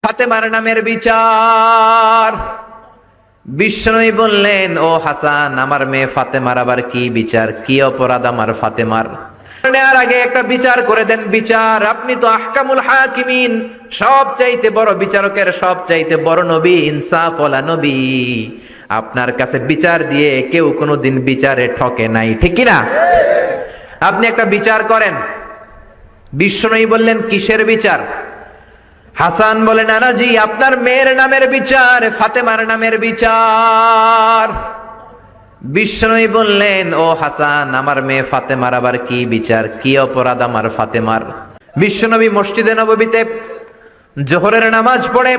ফাতেমার নামের বিচার। বিষ্ণুই বললেন, ও হাসান, আমার মেয়ে ফাতেমার আবার কি বিচার, কি অপরাধ আমার ফাতেমার? নেয়ার আগে একটা বিচার করে দেন। বিচার, আপনি তো আহকামুল হাকিমিন, সবচাইতে বড় বিচারকের সবচাইতে বড় নবী, ইনসাফ ওয়ালা নবী। আপনার কাছে বিচার দিয়ে কেউ কোনোদিন বিচারে ঠকে নাই, ঠিক কি না? আপনি একটা বিচার করেন। বিষ্ণুই বললেন, কিসের বিচার? হাসান বলে, নানাজি, আপনার মেয়ের নামের বিচার, ফাতেমার নামের বিচার। বিষ্ণুই বললেন, ও হাসান, আমার মেয়ে ফাতেমার আবার কি বিচার, কি অপরাধ আমার ফাতেমার? বিশ্বনবী মসজিদে নববীতে জোহরের নামাজ পড়ে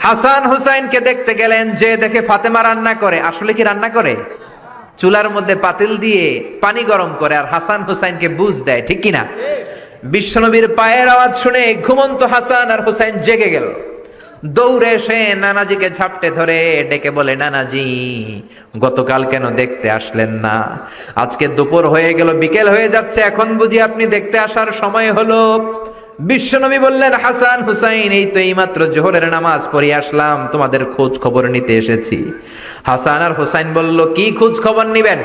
হাসান হুসাইনকে দেখতে গেলেন। যে দেখে ফাতেমা রান্না করে। আসলে কি রান্না করে? চুলার মধ্যে পাতিল দিয়ে পানি গরম করে আর হাসান হুসাইনকে বুঝ দেয়, ঠিক কিনা? বিশ্বনবীর পায়ের আওয়াজ শুনে ঘুমন্ত হাসান আর হুসাইন জেগে গেল। দৌড়ে এসে নানাজিকে ঝাপটে ধরে ডেকে বলে, নানাজি, গতকাল কেন দেখতে আসলেন না? আজকে দুপুর হয়ে গেল, বিকেল হয়ে যাচ্ছে, এখন বুঝি আপনি দেখতে আসার সময় হলো? বিশ্বনবী বললেন, হাসান হুসাইন, এই তো এইমাত্র জোহরের নামাজ পড়ে আসলাম, তোমাদের খোঁজ খবর নিতে এসেছি। হাসান আর হুসাইন বলল, কি খোঁজ খবর নিবেন?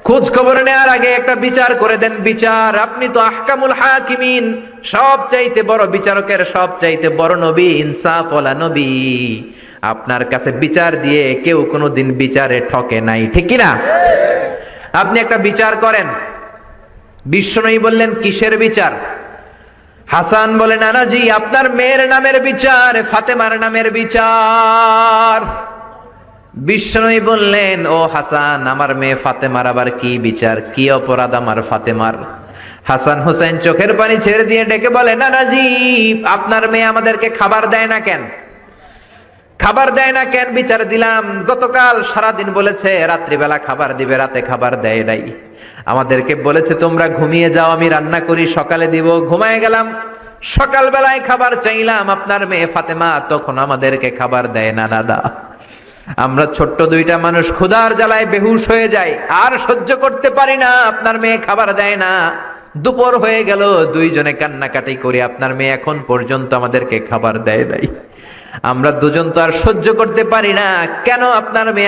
খোঁজ খবর নেওয়ার আগে একটা বিচার করে দেন। বিচার, আপনি তো আহকামুল হাকিমিন, সবচাইতে বড় বিচারকের সবচাইতে বড় নবী, ইনসাফ ওয়ালা নবী। আপনার কাছে বিচার দিয়ে কেউ কোনোদিন বিচারে ঠকে নাই, ঠিক কি না? আপনি একটা বিচার করেন। বিষ্ণুই বললেন, কিসের বিচার? হাসান বলে, নানাজি, আপনার মেয়ের নামের বিচার, ফাতেমার নামের বিচার। বিষ্ণুই বললেন, ও হাসান, আমার মেয়ে ফাতেমার আবার কি বিচার, কি অপরাধ আমার ফাতেমার? হাসান হুসাইন চোখের পানি ছেড়ে দিয়ে ডেকে বলে, নানাজি, আপনার মেয়ে আমাদেরকে খাবার দেয় না কেন? খাবার দেয় না কেন? বিচার দিলাম, গতকাল সারাদিন বলেছে রাত্রিবেলা খাবার দিবে, রাতে খাবার দেয় নাই। আমাদেরকে বলেছে তোমরা ঘুমিয়ে যাও, আমি রান্না করি, সকালে দিব। ঘুমায় গেলাম, সকালবেলায় খাবার চাইলাম, আপনার মেয়ে ফাতেমা তখন আমাদেরকে খাবার দেয় না। দাদা, আমরা ছোট্ট দুইটা মানুষ ক্ষুধার জ্বালায় বেহুশ হয়ে যাই, আর সহ্য করতে পারি না, আপনার মেয়ে খাবার দেয় না। দুপুর হয়ে গেল, দুইজনে কান্নাকাটি করি, আপনার মেয়ে এখন পর্যন্ত আমাদেরকে খাবার দেয় নাই। আমরা দুজন তো আর সহ্য করতে পারি না, কেন আপনার মেয়ে